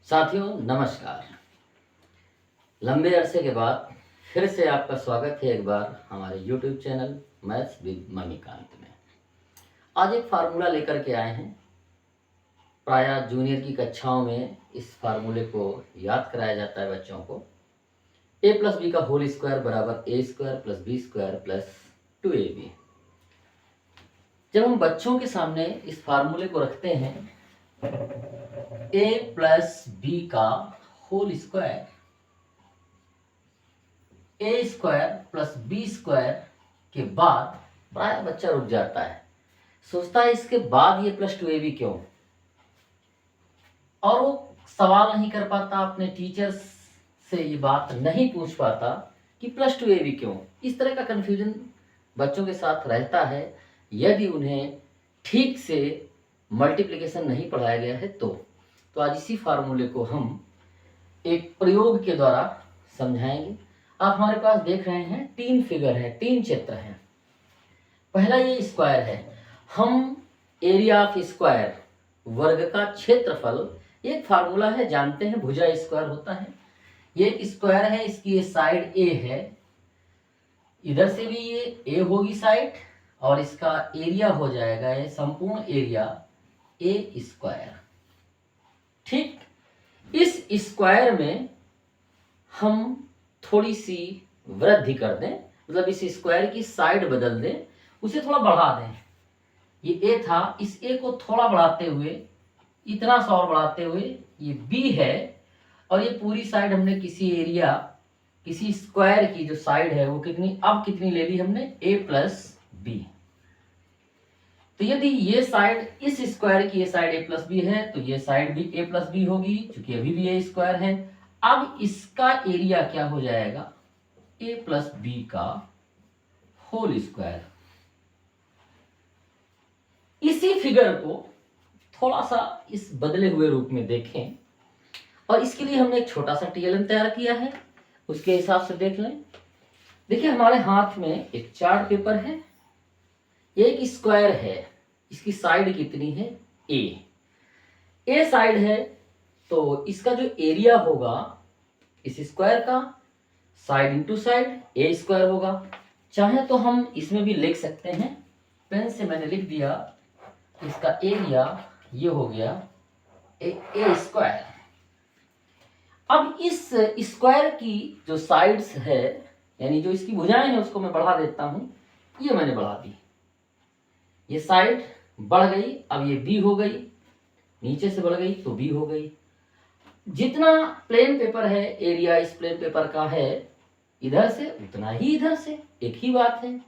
साथियों नमस्कार। लंबे अरसे के बाद फिर से आपका स्वागत है एक बार हमारे YouTube channel maths with Manikant में। आज एक फार्मूला लेकर के आए हैं। प्रायः जूनियर की कक्षाओं में इस फार्मूले को याद कराया जाता है बच्चों को। a प्लस बी का होल स्क्वायर बराबर a square plus B square plus 2ab। जब हम बच्चों के सामने इस फार्मूले को रखते हैं a प्लस बी का होल स्क्वायर ए स्क्वायर प्लस बी स्क्वायर के बाद प्राय बच्चा रुक जाता है, सोचता है इसके बाद ये प्लस 2ab क्यों, और वो सवाल नहीं कर पाता, अपने टीचर्स से ये बात नहीं पूछ पाता कि प्लस 2ab क्यों। इस तरह का कन्फ्यूजन बच्चों के साथ रहता है यदि उन्हें ठीक से मल्टीप्लिकेशन नहीं पढ़ाया गया है तो आज इसी फार्मूले को हम एक प्रयोग के द्वारा समझाएंगे। आप हमारे पास देख रहे हैं 3 फिगर है, 3 चित्र हैं। पहला ये स्क्वायर है। हम एरिया ऑफ स्क्वायर, वर्ग का क्षेत्रफल, एक फार्मूला है, जानते हैं, भुजा स्क्वायर होता है। ये एक स्क्वायर है, इसकी ये साइड ए है, इधर से भी ये ए होगी साइड, और इसका एरिया हो जाएगा, ये संपूर्ण एरिया ए स्क्वायर। ठीक, इस स्क्वायर में हम थोड़ी सी वृद्धि कर दें, मतलब इस स्क्वायर की साइड बदल दें, उसे थोड़ा बढ़ा दें। ये ए था, इस ए को थोड़ा बढ़ाते हुए, इतना सा और बढ़ाते हुए ये बी है, और ये पूरी साइड हमने किसी एरिया, किसी स्क्वायर की जो साइड है वो कितनी, अब कितनी ले ली हमने, ए प्लस बी। तो यदि ये साइड इस स्क्वायर की ये साइड ए प्लस बी है तो ये साइड भी ए प्लस बी होगी, क्योंकि अभी भी ए स्क्वायर है। अब इसका एरिया क्या हो जाएगा, a प्लस बी का होल स्क्वायर। इसी फिगर को थोड़ा सा इस बदले हुए रूप में देखें, और इसके लिए हमने एक छोटा सा टीएलएम तैयार किया है, उसके हिसाब से देख लें। देखिए हमारे हाथ में एक चार्ट पेपर है, एक स्क्वायर है, इसकी साइड कितनी है, ए साइड है, तो इसका जो एरिया होगा इस स्क्वायर का, साइड इंटू साइड ए स्क्वायर होगा। चाहे तो हम इसमें भी लिख सकते हैं, पेन से मैंने लिख दिया, इसका एरिया ये हो गया ए स्क्वायर। अब इस स्क्वायर की जो साइड्स है, यानी जो इसकी भुजाएं हैं, उसको मैं बढ़ा देता हूं। ये मैंने बढ़ा दी, ये साइड बढ़ गई, अब ये बी हो गई, नीचे से बढ़ गई तो बी हो गई। जितना प्लेन पेपर है, एरिया इस प्लेन पेपर का है इधर से, उतना ही इधर से, एक ही बात है।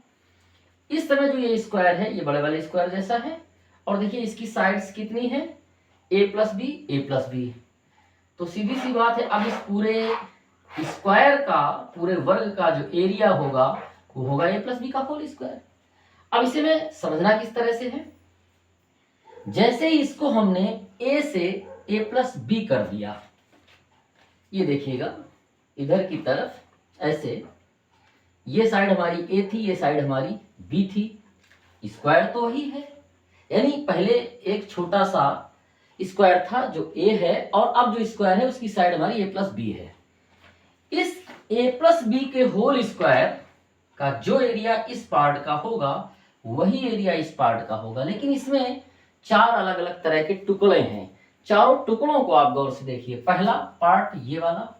इस तरह जो ये स्क्वायर है, ये बड़े वाले स्क्वायर जैसा है, और देखिए इसकी साइड्स कितनी है, ए प्लस बी, ए प्लस बी। तो सीधी सी बात है, अब इस पूरे स्क्वायर का, पूरे वर्ग का जो एरिया होगा वो होगा ए प्लस बी का होल स्क्वायर। अब इसे में समझना किस तरह से है, जैसे ही इसको हमने ए से ए प्लस बी कर दिया, ये देखिएगा इधर की तरफ ऐसे, ये साइड हमारी ए थी, ये साइड हमारी बी थी, स्क्वायर तो वही है, यानी पहले एक छोटा सा स्क्वायर था जो ए है, और अब जो स्क्वायर है उसकी साइड हमारी ए प्लस बी है। इस ए प्लस बी के होल स्क्वायर का जो एरिया इस पार्ट का होगा वही एरिया इस पार्ट का होगा, लेकिन इसमें 4 अलग अलग तरह के टुकड़े हैं। चारों टुकड़ों को आप गौर से देखिए। पहला पार्ट ये वाला,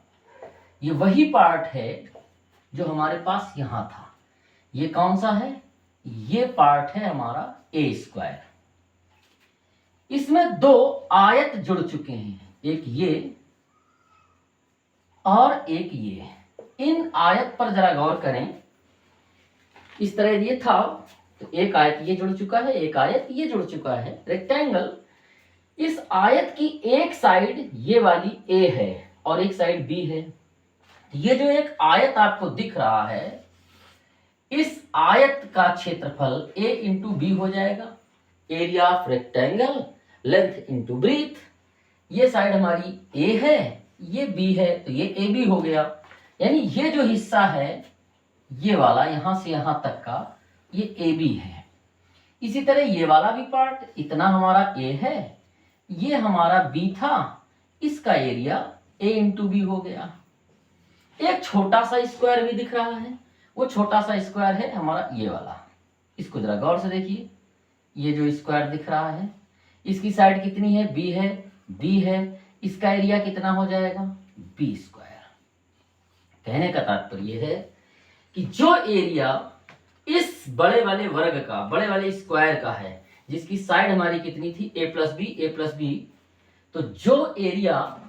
ये वही पार्ट है जो हमारे पास यहां था। ये कौन सा है, ये पार्ट है हमारा ए स्क्वायर। इसमें 2 आयत जुड़ चुके हैं, एक ये और एक ये। इन आयत पर जरा गौर करें, इस तरह ये था तो एक आयत ये जुड़ चुका है, एक आयत ये जुड़ चुका है, रेक्टेंगल। इस आयत की एक साइड ये वाली ए है और एक साइड बी है। ये जो एक आयत आपको दिख रहा है, इस आयत का क्षेत्रफल a इंटू बी हो जाएगा, area of rectangle, length into breadth. ये साइड हमारी a है, ये b है, तो ये ए बी हो गया। यानी ये जो हिस्सा है ये वाला, यहां से यहां तक का, ये ए बी है। इसी तरह ये वाला भी पार्ट, इतना हमारा a है, ये हमारा b था, इसका एरिया a इंटू बी हो गया। एक छोटा सा स्क्वायर भी दिख रहा है, वो छोटा सा स्क्वायर है हमारा ये वाला। इसको जरा गौर से देखिए, ये जो स्क्वायर दिख रहा है इसकी साइड कितनी है, b है, b है, इसका एरिया कितना हो जाएगा, b स्क्वायर। कहने का तात्पर्य है कि जो एरिया इस बड़े वाले वर्ग का, बड़े वाले स्क्वायर का है, जिसकी साइड हमारी कितनी थी, a प्लस बी, तो जो एरिया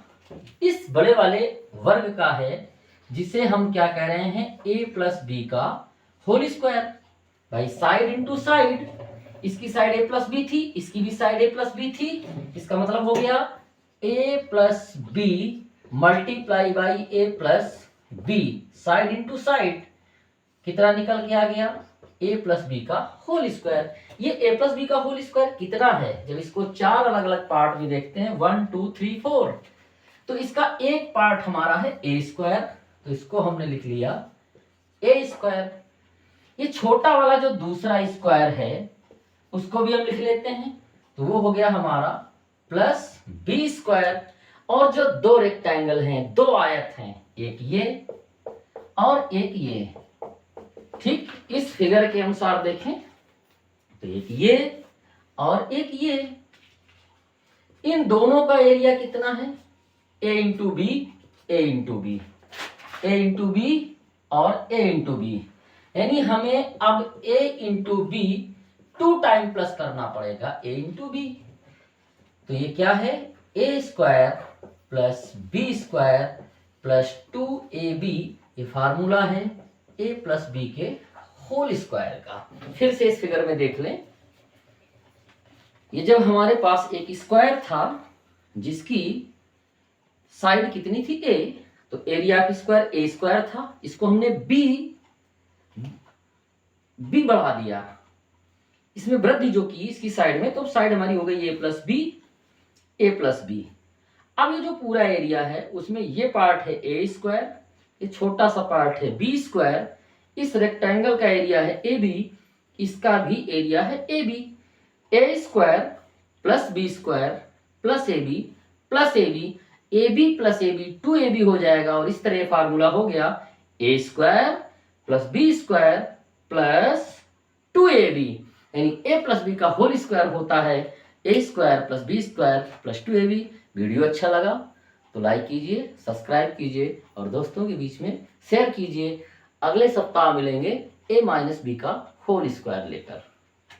इस बड़े वाले वर्ग का है जिसे हम क्या कह रहे हैं, a प्लस बी का होल स्क्वायर। भाई साइड इंटू साइड, इसकी साइड a प्लस बी थी, इसकी भी साइड a प्लस बी थी, इसका मतलब हो गया a plus B multiply by a plus B, side into side कितना निकल के आ गया, a प्लस बी का होल स्क्वायर। ये a प्लस बी का होल स्क्वायर कितना है, जब इसको चार अलग अलग पार्ट में देखते हैं, 1 2 3 4, तो इसका एक पार्ट हमारा है a स्क्वायर, तो इसको हमने लिख लिया a स्क्वायर। ये छोटा वाला जो दूसरा स्क्वायर है उसको भी हम लिख लेते हैं, तो वो हो गया हमारा प्लस b स्क्वायर। और जो दो रेक्टेंगल हैं, दो आयत हैं, एक ये और एक ये, ठीक इस फिगर के अनुसार देखें तो एक ये और एक ये, इन दोनों का एरिया कितना है, a into B, a into B, a into B और a इंटू बी, यानी हमें अब a into B 2 time plus करना पड़ेगा a इंटू बी। तो ये क्या है, a square plus B square plus 2ab, ये फार्मूला है a प्लस बी के होल स्क्वायर का। फिर से इस फिगर में देख लें, ये जब हमारे पास एक स्क्वायर था जिसकी साइड कितनी थी a, तो area of square a square था, इसको हमने b बढ़ा दिया, इसमें वृद्धि जो की इसकी साइड में, तो साइड हमारी हो गई a प्लस बी। अब ये जो पूरा एरिया है उसमें ये पार्ट है a स्क्वायर, ये छोटा सा पार्ट है b स्क्वायर, इस रेक्टेंगल का एरिया है ab, इसका भी एरिया है ab। a square plus b square plus ab plus ab 2ab हो जाएगा, और इस तरह फार्मूला हो गया a square plus b square plus 2ab, यानी a प्लस b का होल स्क्वायर होता है a square plus b square plus 2ab। Video अच्छा लगा तो लाइक कीजिए, सब्सक्राइब कीजिए और दोस्तों के बीच में शेयर कीजिए। अगले सप्ताह मिलेंगे a माइनस बी का होल स्क्वायर लेकर।